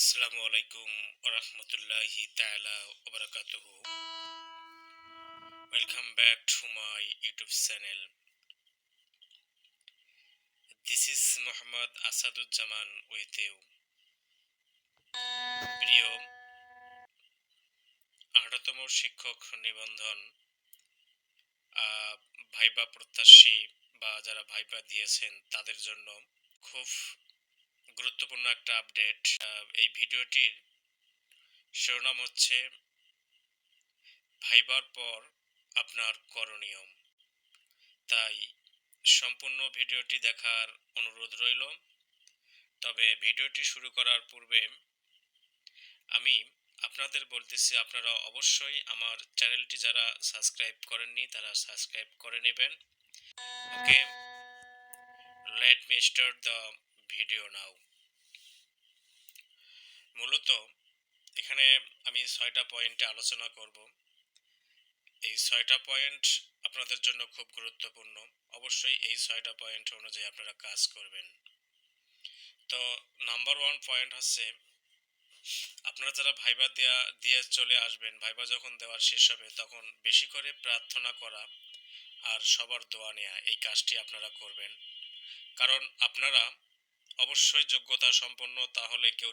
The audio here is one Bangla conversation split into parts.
আসসালামু আলাইকুম ওরহমতুল্লাহি তাআলা ওবারাকাতুহু। Welcome back to my YouTube channel. This is Mohammad Asaduzzaman with you. প্রিয় 18তম শিক্ষক নিবন্ধন ভাইবা প্রত্যাশী বা যারা ভাইবা দিয়েছেন তাদের জন্য খুব গুরুত্বপূর্ণ একটা আপডেট। এই ভিডিওটির শিরোনাম হচ্ছে ভাইবার পর আপনার করণীয়। তাই সম্পূর্ণ ভিডিওটি দেখার অনুরোধ রইল। তবে ভিডিওটি শুরু করার পূর্বে আমি আপনাদের বলতেছি, আপনারা অবশ্যই আমার চ্যানেলটি যারা সাবস্ক্রাইব করেননি তারা সাবস্ক্রাইব করে নেবেন। Okay, let me start the video now. মূলত এখানে আমি 6টা পয়েন্টে আলোচনা করব। এই 6টা পয়েন্ট আপনাদের জন্য খুব গুরুত্বপূর্ণ। অবশ্যই এই 6টা পয়েন্ট অনুযায়ী আপনারা কাজ করবেন। তো নাম্বার 1 পয়েন্ট হচ্ছে, আপনারা যারা ভাইবা দিয়ে চলে আসবেন, ভাইবা যখন দেওয়া শেষ হবে তখন বেশি করে প্রার্থনা করা আর সবার দোয়া নেওয়া, এই কাজটি আপনারা করবেন। কারণ আপনারা অবশ্যই যোগ্যতা সম্পন্ন, তাহলে কেউ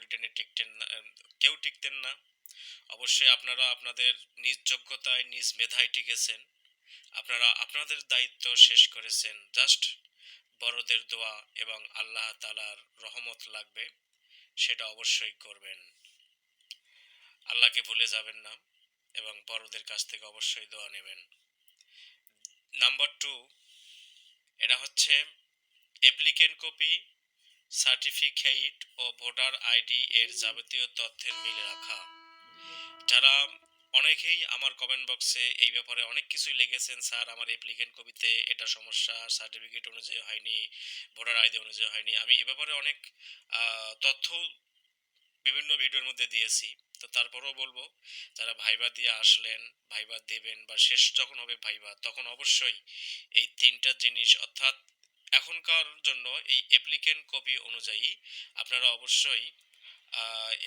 টিকতেন না। অবশ্যই আপনারা আপনাদের নিজ যোগ্যতায় নিজ মেধায় টিকেছেন। আপনারা আপনাদের দায়িত্ব শেষ করেছেন। জাস্ট বড়দের দোয়া এবং আল্লাহ তাআলার রহমত লাগবে, সেটা অবশ্যই করবেন। আল্লাহকে ভুলে যাবেন না এবং বড়দের কাছ থেকে অবশ্যই দোয়া নেবেন। নাম্বার 2, এটা হচ্ছে অ্যাপ্লিকেন্ট কপি, সার্টিফিকেট ও ভোটার আইডি এর যাবতীয় তথ্যের মিল রাখা। যারা অনেকেই আমার কমেন্ট বক্সে এই ব্যাপারে অনেক কিছুই লিখেছেন, স্যার আমার অ্যাপ্লিকেন্ট কপিতে এটা সমস্যা, সার্টিফিকেট অনুযায়ী হয়নি, ভোটার আইডি অনুযায়ী হয়নি। আমি এ ব্যাপারে অনেক তথ্য বিভিন্ন ভিডিওর মধ্যে দিয়েছি। তো তারপরেও বলবো, যারা ভাইবা দিয়ে আসলেন, ভাইবা দেবেন বা শেষ যখন হবে ভাইবা, তখন অবশ্যই এই 3টা জিনিস, অর্থাৎ এখনকার জন্য এই অ্যাপ্লিকেন্ট কপি অনুযায়ী আপনারা অবশ্যই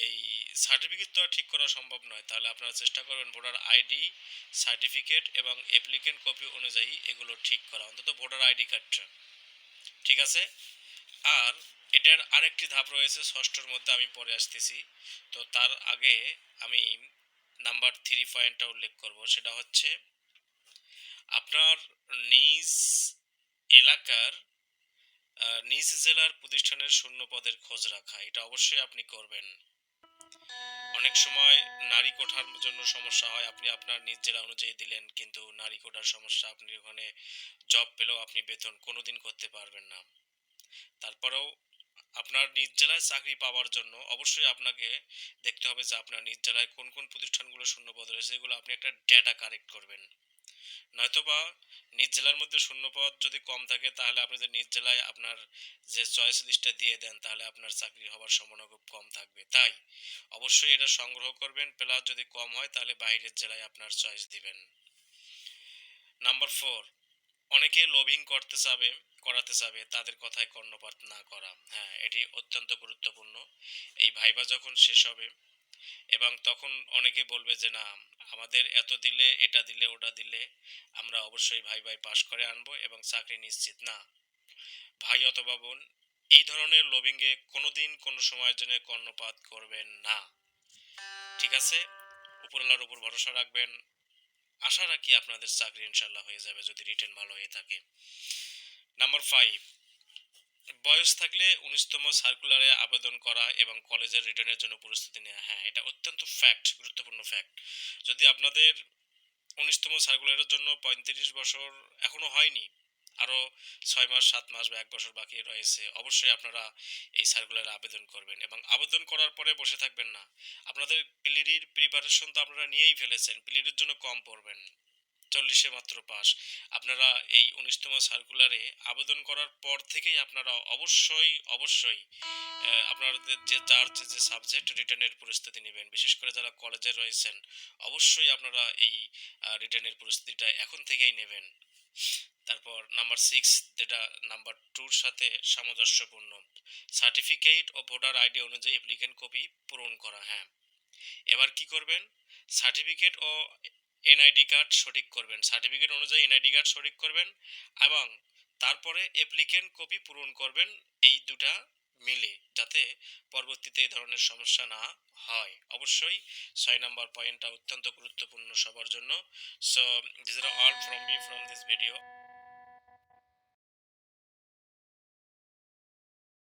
এই সার্টিফিকেট তো আর ঠিক করা সম্ভব নয়, তাহলে আপনারা চেষ্টা করবেন ভোটার আইডি, সার্টিফিকেট এবং অ্যাপ্লিকেন্ট কপি অনুযায়ী এগুলো ঠিক করা, অন্তত ভোটার আইডি কার্ডটা। ঠিক আছে? আর এটার আরেকটি ধাপ রয়েছে, ষষ্ঠর মধ্যে আমি পরে আসতেছি। তো তার আগে আমি নাম্বার 3 পয়েন্টটা উল্লেখ করব। সেটা হচ্ছে আপনার নিজ এলাকার নিজ জেলার প্রতিষ্ঠানের শূন্য পদের খোঁজ রাখা। এটা অবশ্যই আপনি করবেন। অনেক সময় নারী কোঠার জন্য সমস্যা হয়, আপনি আপনার নিজ জেলা অনুযায়ী দিলেন, কিন্তু নারী কোঠার সমস্যা, আপনি ওখানে জব পেলেও আপনি বেতন কোনোদিন করতে পারবেন না। তারপরেও আপনার নিজ জেলায় চাকরি পাওয়ার জন্য অবশ্যই আপনাকে দেখতে হবে যে আপনার নিজ জেলায় কোন কোন প্রতিষ্ঠানগুলো শূন্যপদ রয়েছে, এগুলো আপনি একটা ডেটা কালেক্ট করবেন। নয়তোবা নিজ জেলার মধ্যে শূন্যপদ যদি কম থাকে, তাহলে আপনি যদি নিজ জেলায় আপনার যে চয়েস লিস্টটা দিয়ে দেন, তাহলে আপনার চাকরি হওয়ার সম্ভাবনা খুব কম থাকবে। তাই অবশ্যই এটা সংগ্রহ করবেন, প্লাস যদি কম হয় তাহলে বাইরের জেলায় আপনার চয়েস দিবেন। নাম্বার 4, অনেকে লোভিং করাতে চাবে, তাদের কথায় কর্ণপাত না করা। হ্যাঁ, এটি অত্যন্ত গুরুত্বপূর্ণ। এই ভাইবা যখন শেষ হবে এবং তখন অনেকে বলবে যে না, আমাদের এত দিলে, এটা দিলে, ওটা দিলে আমরা অবশ্যই ভাইবাই পাশ করে আনবো এবং চাকরি নিশ্চিত। না ভাই অথবা বোন, এই ধরনের লোভিংয়ে কোনোদিন কোনো সময়ের জন্য কর্ণপাত করবেন না। ঠিক আছে? উপরওয়ালার উপর ভরসা রাখবেন। আশা রাখি আপনাদের চাকরি ইনশাল্লাহ হয়ে যাবে যদি রিটেন ভালো হয়ে থাকে। নাম্বার 5, বয়স থাকলে 19তম সার্কুলারে আবেদন করা এবং কলেজের রিটার্নের জন্য প্রস্তুতি নেওয়া। হ্যাঁ, এটা অত্যন্ত গুরুত্বপূর্ণ ফ্যাক্ট। যদি আপনাদের 19তম সার্কুলারের জন্য 35 বছর এখনো হয়নি, আরও 6 মাস, 7 মাস বা 1 বছর বাকি রয়েছে, অবশ্যই আপনারা এই সার্কুলারে আবেদন করবেন এবং আবেদন করার পরে বসে থাকবেন না। আপনাদের প্রিলির প্রিপারেশন তো আপনারা নিয়েই ফেলেছেন, প্রিলির জন্য কম পড়বেন, 40-এ মাত্র পাস। আপনারা এই 19তম সার্কুলারে আবেদন করার পর থেকেই আপনারা অবশ্যই আপনাদের যে সাবজেক্ট রিটার্নের প্রস্তুতি নেবেন। বিশেষ করে যারা কলেজে রয়েছেন, অবশ্যই আপনারা এই রিটার্নের প্রস্তুতিটা এখন থেকেই নেবেন। তারপর নাম্বার 6 যেটা নাম্বার 2-র সাথে সামঞ্জস্যপূর্ণ, সার্টিফিকেট ও ভোটার আইডি অনুযায়ী অ্যাপ্লিকেন্ট কপি পূরণ করা। হ্যাঁ, এবার কি করবেন, সার্টিফিকেট ও এনআইডি কার্ড সঠিক করবেন, সার্টিফিকেট অনুযায়ী এনআইডি কার্ড সঠিক করবেন এবং তারপরে অ্যাপ্লিকেন্ট কপি পূরণ করবেন, এই দুটা মিলে, যাতে পরবর্তীতে এই ধরনের সমস্যা না হয়। অবশ্যই 6 নম্বর পয়েন্টটা অত্যন্ত গুরুত্বপূর্ণ সবার জন্য। So this are all from me from this video.